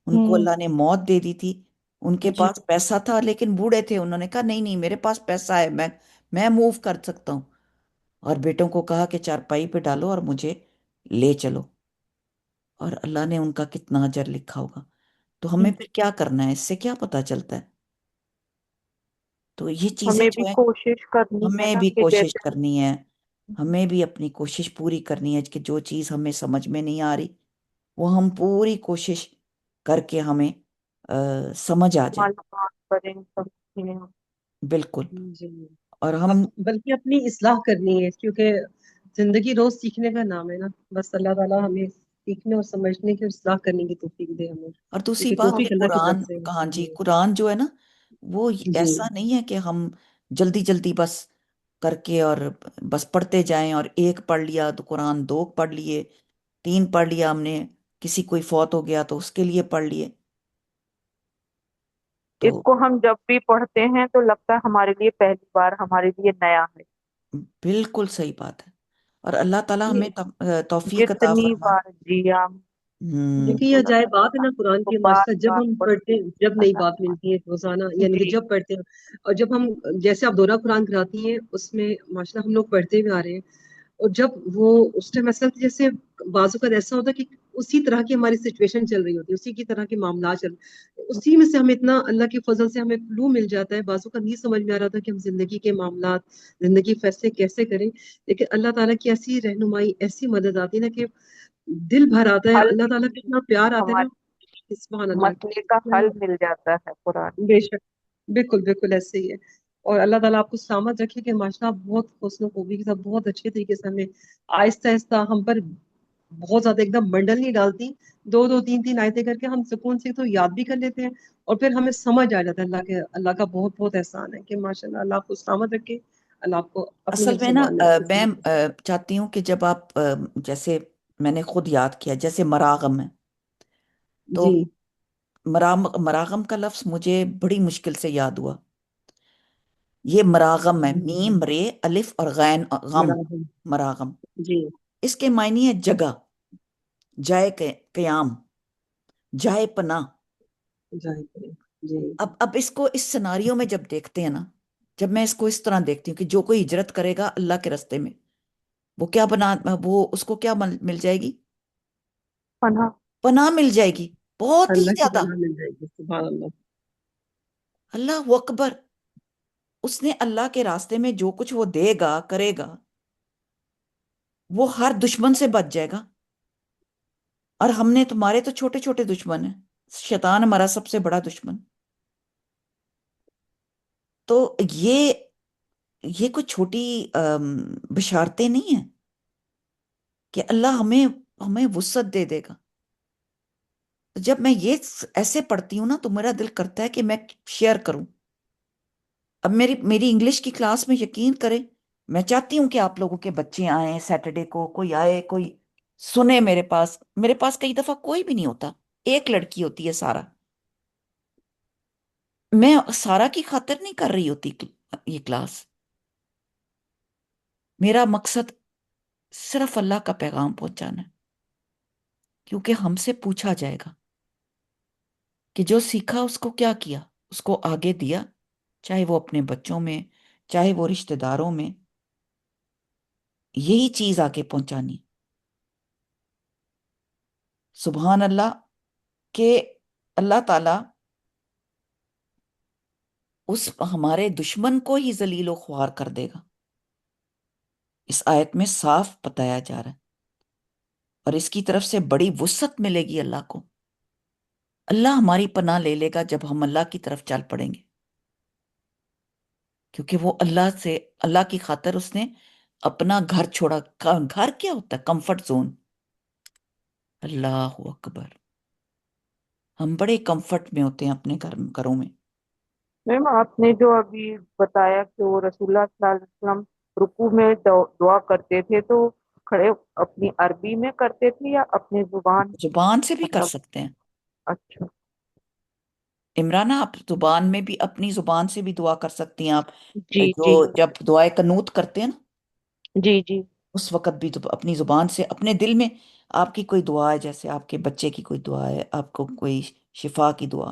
ان کو اللہ نے موت دے دی تھی، ان کے جی پاس پیسہ تھا لیکن بوڑھے تھے، انہوں نے کہا نہیں نہیں میرے پاس پیسہ ہے، میں موو کر سکتا ہوں، اور بیٹوں کو کہا کہ چارپائی پہ ڈالو اور مجھے لے چلو، اور اللہ نے ان کا کتنا اجر لکھا ہوگا۔ تو ہمیں پھر کیا کرنا ہے، اس سے کیا پتا چلتا ہے؟ تو یہ چیزیں ہمیں جو بھی ہے کوشش کرنی ہے ہمیں نا بھی کہ کوشش جیسے کرنی ہے، ہمیں بھی اپنی کوشش پوری کرنی ہے کہ جو چیز ہمیں سمجھ میں نہیں آ رہی وہ ہم پوری کوشش کر کے ہمیں سمجھ آ جائے۔ معلومات کریں سمجھیں۔ بالکل۔ جی اور ہم بلکہ اپنی اصلاح کرنی ہے، کیونکہ زندگی روز سیکھنے کا نام ہے نا، بس اللہ تعالیٰ ہمیں سیکھنے اور سمجھنے کی اور اصلاح کرنے کی توفیق دے ہمیں، اور دوسری کیونکہ بات کہ توفیق اللہ کی طرف قرآن، سے کہاں ہے۔ جی قرآن جو ہے نا وہ جی ایسا نہیں ہے کہ ہم جلدی جلدی بس کر کے اور بس پڑھتے جائیں، اور ایک پڑھ لیا تو قرآن، دو پڑھ لیے، تین پڑھ لیا ہم نے، کسی کوئی فوت ہو گیا تو اس کے لیے پڑھ لیے، اس تو کو ہم جب بھی پڑھتے ہیں تو لگتا ہے ہمارے لیے پہلی بار، ہمارے لیے نیا ہے۔ بالکل صحیح بات ہے۔ اور اللہ تعالیٰ ہمیں یہ توفیق عطا جتنی فرمائے۔ بار جیا ہم، کیونکہ یہ عجائب بات ہے نا قرآن کو کی، بار ماشاء اللہ جب بار ہم پڑھتے پڑھتے ہیں، جب نئی اللہ بات ملتی ہے روزانہ، یعنی کہ جی جب پڑھتے ہیں، اور جب ہم جیسے آپ دورہ قرآن کراتی ہیں اس میں ماشاء اللہ ہم لوگ پڑھتے ہوئے آ رہے ہیں، اور جب وہ اس ٹائم ایسا لگتا ہے جیسے بعض اوقات ایسا ہوتا ہے کہ اسی طرح کی ہماری سچویشن چل رہی ہوتی ہے، اسی کی طرح کے معاملات چل رہے ہیں، اسی میں سے ہمیں اتنا اللہ کے فضل سے ہمیں کلو مل جاتا ہے، بعض اوقات نہیں سمجھ میں آ رہا تھا کہ ہم زندگی کے معاملات، زندگی کے فیصلے کیسے کریں، لیکن اللہ تعالیٰ کی ایسی رہنمائی، ایسی مدد آتی ہے نا کہ دل بھر آتا ہے، حل اللہ تعالیٰ کا اتنا پیار آتا ہے نا، ہمارے سبحان اللہ۔ مسئلے کا حل مل جاتا ہے قرآن۔ بے شک، بالکل بالکل ایسے ہی ہے، اور اللہ تعالیٰ آپ کو سلامت رکھے کہ ماشاء اللہ بہت حسن و خوبی کے ساتھ بہت اچھے طریقے سے ہمیں آہستہ آہستہ ہم پر بہت زیادہ ایک دم بنڈل نہیں ڈالتی، دو دو تین تین آیتیں کر کے ہم سکون سے تو یاد بھی کر لیتے ہیں، اور پھر ہمیں سمجھ آ جاتا ہے اللہ کا بہت بہت احسان ہے کہ ماشاء اللہ اللہ آپ کو سلامت رکھے، اللہ آپ کو اپنی اصل حفظ میں و نا امان میں رکھے۔ میں چاہتی ہوں کہ جب آپ جیسے میں نے خود یاد کیا جیسے مراغم ہے، تو جی مراغم کا لفظ مجھے بڑی مشکل سے یاد ہوا۔ یہ مراغم ہے، میم رے الف اور غین غم، مراحم، مراغم، جی اس کے معنی ہے جگہ، جائے قیام، جائے پناہ۔ جائے کریں، جی اب اس کو اس سناریوں میں جب دیکھتے ہیں نا، جب میں اس کو اس طرح دیکھتی ہوں کہ جو کوئی ہجرت کرے گا اللہ کے راستے میں، وہ کیا وہ اس کو کیا مل جائے گی؟ پناہ۔ پناہ مل جائے گی، بہت ہی اللہ کی زیادہ۔ پناہ مل جائے گی، سبحان اللہ۔ اللہ اکبر، اس نے اللہ کے راستے میں جو کچھ وہ دے گا کرے گا، وہ ہر دشمن سے بچ جائے گا۔ اور ہم نے تمہارے تو چھوٹے چھوٹے دشمن ہیں، شیطان ہمارا سب سے بڑا دشمن۔ تو یہ کوئی چھوٹی بشارتیں نہیں ہیں کہ اللہ ہمیں ہمیں وسعت دے دے گا۔ جب میں یہ ایسے پڑھتی ہوں نا تو میرا دل کرتا ہے کہ میں شیئر کروں۔ اب میری انگلش کی کلاس میں یقین کریں، میں چاہتی ہوں کہ آپ لوگوں کے بچے آئیں سیٹرڈے کو، کوئی آئے، کوئی سنے۔ میرے پاس کئی دفعہ کوئی بھی نہیں ہوتا، ایک لڑکی ہوتی ہے سارا، میں سارا کی خاطر نہیں کر رہی ہوتی یہ کلاس، میرا مقصد صرف اللہ کا پیغام پہنچانا ہے، کیونکہ ہم سے پوچھا جائے گا کہ جو سیکھا اس کو کیا کیا، اس کو آگے دیا، چاہے وہ اپنے بچوں میں، چاہے وہ رشتہ داروں میں، یہی چیز آگے پہنچانی۔ سبحان اللہ کہ اللہ تعالیٰ اس ہمارے دشمن کو ہی ذلیل و خوار کر دے گا، اس آیت میں صاف بتایا جا رہا ہے، اور اس کی طرف سے بڑی وسعت ملے گی اللہ کو۔ اللہ ہماری پناہ لے لے گا جب ہم اللہ کی طرف چل پڑیں گے، کیونکہ وہ اللہ کی خاطر اس نے اپنا گھر چھوڑا۔ گھر کیا ہوتا ہے؟ Comfort zone. اللہ اکبر، ہم بڑے کمفرٹ میں ہوتے ہیں اپنے گھروں میں۔ میم آپ نے جو ابھی بتایا کہ وہ رسول اللہ صلی اللہ علیہ وسلم رکوع میں دعا کرتے تھے تو کھڑے اپنی عربی میں کرتے تھے یا اپنی زبان، زبان سے بھی کر مطلب؟ سکتے ہیں اچھا عمرانہ، آپ زبان میں بھی اپنی زبان سے بھی دعا کر سکتی ہیں آپ، جی جو جی جب دعائے قنوت کرتے ہیں نا جی جی اس وقت بھی تو اپنی زبان سے اپنے دل میں آپ کی کوئی دعا ہے، جیسے آپ کے بچے کی کوئی دعا ہے، آپ کو کوئی شفا کی دعا،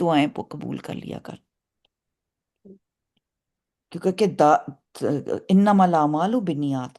دعائیں قبول کر لیا کر، کیونکہ انما الاعمال بالنیات،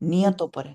نیتوں پر ہے۔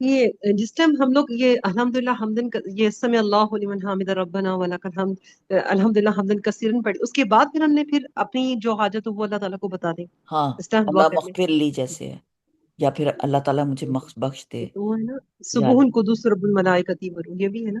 یہ جس ٹائم ہم لوگ یہ الحمدللہ حمدن یہ سمع اللہ لمن حمد ربنا ولک الحمد الحمدللہ حمدن کثیرن پڑھی، اس کے بعد پھر ہم نے پھر اپنی جو حاجت ہو وہ اللہ تعالیٰ کو بتا دیں، ہاں، اس ٹائم دعا اللہ کر لیں۔ مغفر لی جیسے ہے، یا پھر اللہ تعالیٰ مجھے بخش دے، تو وہ ہے نا یا سبوح قدوس رب الملائکتی ورو، یہ بھی ہے نا؟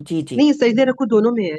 جی جی، نہیں سجدے رکو دونوں میں ہے،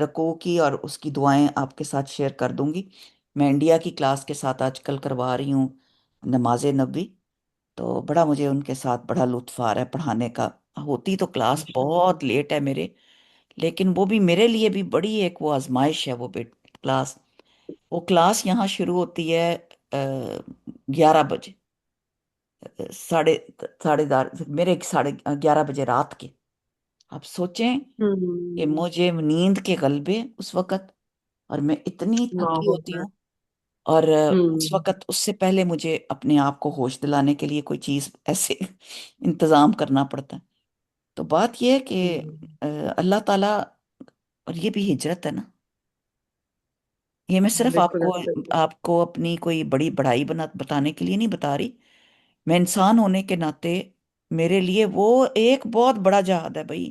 رکوع کی اور اس کی دعائیں آپ کے ساتھ شیئر کر دوں گی۔ میں انڈیا کی کلاس کے ساتھ آج کل کروا رہی ہوں نماز نبی، تو بڑا مجھے ان کے ساتھ بڑا لطف آ رہا ہے پڑھانے کا۔ ہوتی تو کلاس ماشاءاللہ۔ بہت لیٹ ہے میرے، لیکن وہ بھی میرے لیے بھی بڑی ایک وہ آزمائش ہے وہ کلاس۔ وہ کلاس یہاں شروع ہوتی ہے 11 بجے، ساڑھے میرے 11:30 رات کے۔ آپ سوچیں کہ ہوں، مجھے نیند کے غلبے اس وقت، اور میں اتنی تھکی اللہ ہوتی اکبر۔ ہوں، اور اس ہوں، وقت اس سے پہلے مجھے اپنے آپ کو ہوش دلانے کے لیے کوئی چیز ایسے انتظام کرنا پڑتا ہے۔ تو بات یہ ہے کہ ہوں، اللہ تعالیٰ، اور یہ بھی ہجرت ہے نا، یہ میں صرف آپ بالکل کو ایسا ہی ہے۔ آپ کو اپنی کوئی بڑی بڑائی بتانے کے لیے نہیں بتا رہی، میں انسان ہونے کے ناطے میرے لیے وہ ایک بہت بڑا جہاد ہے بھائی۔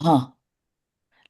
ہاں،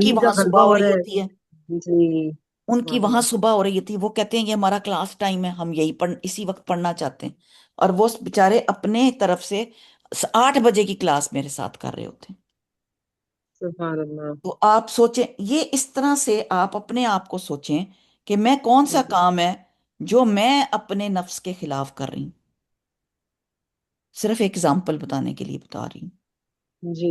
کی نیند کا وہاں غلبہ صبح ہو ہو رہا رہی ہوتی ہے، ہے جی، ان کی سبحان وہاں اللہ۔ صبح ہو رہی ہوتی ہے، وہ کہتے ہیں یہ ہمارا کلاس ٹائم ہے، ہم یہی اسی وقت پڑھنا چاہتے ہیں، اور وہ بیچارے اپنے طرف سے 8 بجے کی کلاس میرے ساتھ کر رہے ہوتے ہیں۔ سبحان اللہ۔ تو آپ سوچیں، یہ اس طرح سے آپ اپنے آپ کو سوچیں کہ میں کون سا کام ہے جو میں اپنے نفس کے خلاف کر رہی ہوں، صرف ایگزامپل بتانے کے لیے بتا رہی ہوں۔ جی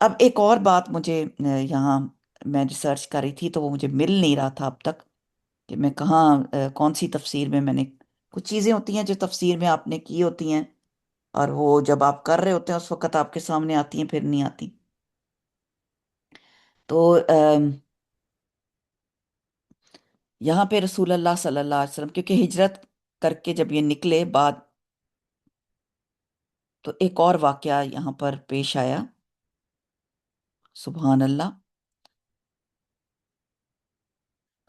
اب ایک اور بات مجھے یہاں میں ریسرچ کر رہی تھی تو وہ مجھے مل نہیں رہا تھا اب تک، کہ میں کہاں کون سی تفسیر میں نے کچھ چیزیں ہوتی ہیں جو تفسیر میں آپ نے کی ہوتی ہیں، اور وہ جب آپ کر رہے ہوتے ہیں اس وقت آپ کے سامنے آتی ہیں، پھر نہیں آتی۔ تو یہاں پہ رسول اللہ صلی اللہ علیہ وسلم کیونکہ ہجرت کر کے جب یہ نکلے بعد، تو ایک اور واقعہ یہاں پر پیش آیا، سبحان اللہ۔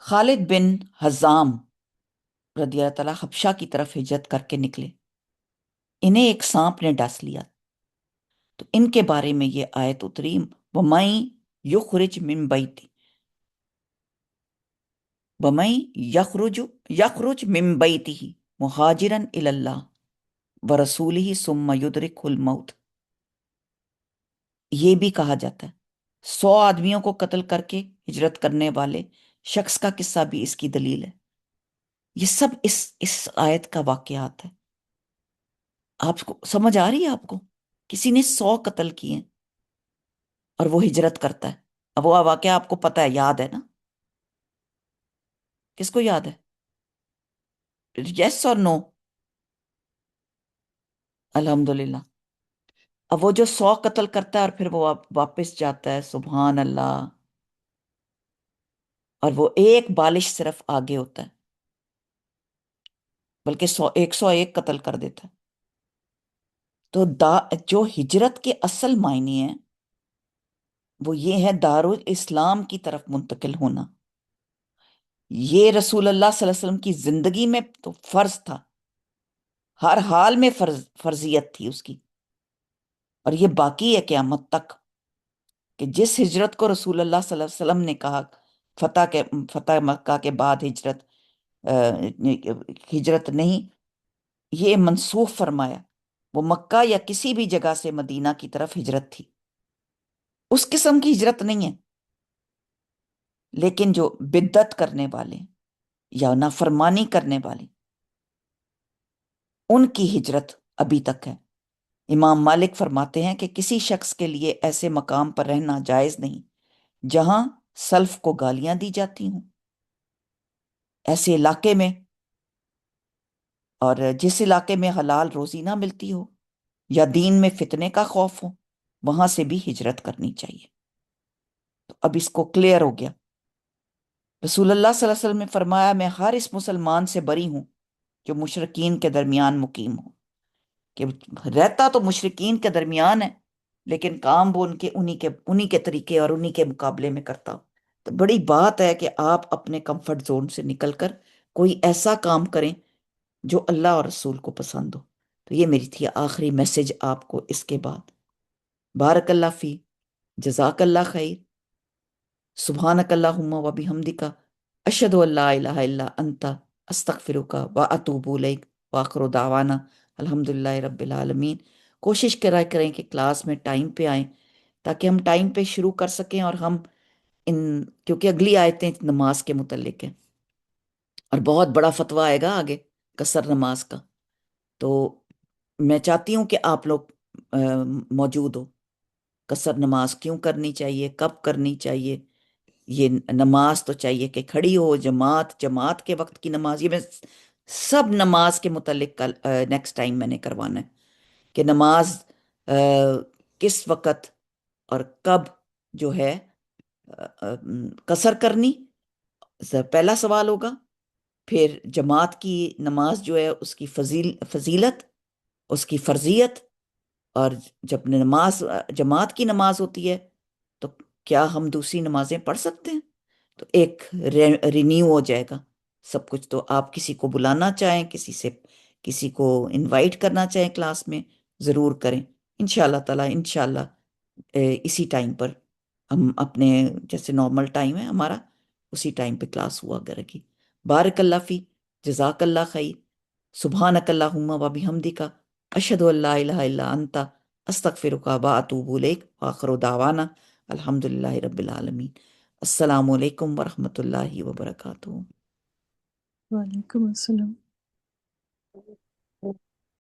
خالد بن حزام رضی اللہ تعالیٰ حبشہ کی طرف ہجرت کر کے نکلے، انہیں ایک سانپ نے ڈس لیا، تو ان کے بارے میں یہ آیت اتری، وَمَن یخرج من بیتی وَمَن یخرج من بیتہ مہاجرا الی اللہ ورسولہ ثم یدرکہ الموت۔ یہ بھی کہا جاتا ہے 100 آدمیوں کو قتل کر کے ہجرت کرنے والے شخص کا قصہ بھی اس کی دلیل ہے۔ یہ سب اس آیت کا واقعات ہے۔ آپ کو سمجھ آ رہی ہے؟ آپ کو کسی نے 100 قتل کیے ہیں اور وہ ہجرت کرتا ہے، اب وہ واقعہ آپ کو پتہ ہے، یاد ہے نا؟ کس کو یاد ہے؟ یس اور نو؟ الحمدللہ۔ اب وہ جو 100 قتل کرتا ہے اور پھر وہ واپس جاتا ہے، سبحان اللہ، اور وہ ایک بالش صرف آگے ہوتا ہے، بلکہ 101 قتل کر دیتا ہے۔ تو جو ہجرت کے اصل معنی ہیں وہ یہ ہے دارالاسلام کی طرف منتقل ہونا۔ یہ رسول اللہ صلی اللہ علیہ وسلم کی زندگی میں تو فرض تھا، ہر حال میں فرضیت تھی اس کی، اور یہ باقی ہے قیامت تک، کہ جس ہجرت کو رسول اللہ صلی اللہ علیہ وسلم نے کہا فتح مکہ کے بعد ہجرت نہیں، یہ منسوخ فرمایا، وہ مکہ یا کسی بھی جگہ سے مدینہ کی طرف ہجرت تھی، اس قسم کی ہجرت نہیں ہے۔ لیکن جو بدعت کرنے والے یا نافرمانی کرنے والے، ان کی ہجرت ابھی تک ہے۔ امام مالک فرماتے ہیں کہ کسی شخص کے لیے ایسے مقام پر رہنا جائز نہیں جہاں سلف کو گالیاں دی جاتی ہوں، ایسے علاقے میں، اور جس علاقے میں حلال روزی نہ ملتی ہو یا دین میں فتنے کا خوف ہو، وہاں سے بھی ہجرت کرنی چاہیے۔ تو اب اس کو کلیئر ہو گیا۔ رسول اللہ صلی اللہ علیہ وسلم نے فرمایا، میں ہر اس مسلمان سے بری ہوں جو مشرکین کے درمیان مقیم ہو، کہ رہتا تو مشرکین کے درمیان ہے لیکن کام وہ انہی کے طریقے اور انہی کے مقابلے میں کرتا ہو۔ تو بڑی بات ہے کہ آپ اپنے کمفرٹ زون سے نکل کر کوئی ایسا کام کریں جو اللہ اور رسول کو پسند ہو۔ تو یہ میری تھی آخری میسج آپ کو اس کے بعد۔ بارک اللہ فی، جزاک اللہ خیر، سبحانک اللہم و بحمدک، اشہد ان لا الہ الا انت، استغفرک و اتوب الیک، وآخر دعوانا الحمدللہ رب العالمین۔ کوشش کریں کہ کلاس میں ٹائم پہ آئیں تاکہ ہم ٹائم پہ شروع کر سکیں، اور ہم کیونکہ اگلی آیتیں نماز کے متعلق ہیں اور بہت بڑا فتویٰ آئے گا آگے قصر نماز کا، تو میں چاہتی ہوں کہ آپ لوگ موجود ہو۔ قصر نماز کیوں کرنی چاہیے، کب کرنی چاہیے، یہ نماز تو چاہیے کہ کھڑی ہو، جماعت کے وقت کی نماز، یہ میں سب نماز کے متعلق نیکسٹ ٹائم میں نے کروانا ہے کہ نماز کس وقت اور کب جو ہے قصر کرنی، پہلا سوال ہوگا۔ پھر جماعت کی نماز جو ہے اس کی فضیلت، اس کی فرضیت، اور جب جماعت کی نماز ہوتی ہے تو کیا ہم دوسری نمازیں پڑھ سکتے ہیں؟ تو ایک رینیو ہو جائے گا سب کچھ۔ تو آپ کسی کو بلانا چاہیں، کسی کو انوائٹ کرنا چاہیں کلاس میں، ضرور کریں انشاءاللہ تعالیٰ۔ انشاءاللہ اسی ٹائم پر ہم اپنے جیسے نارمل ٹائم ہے ہمارا، اسی ٹائم پہ کلاس ہوا کرے گی۔ بارک اللہ فی، جزاک اللہ خیر، سبحانک اللہم و بحمدک، اشہد ان لا الہ الا انت، استغفرک و اتوب الیک، وآخر دعوانا الحمدللہ رب العالمین۔ السلام علیکم ورحمۃ اللہ وبرکاتہ۔ وعلیکم السلام۔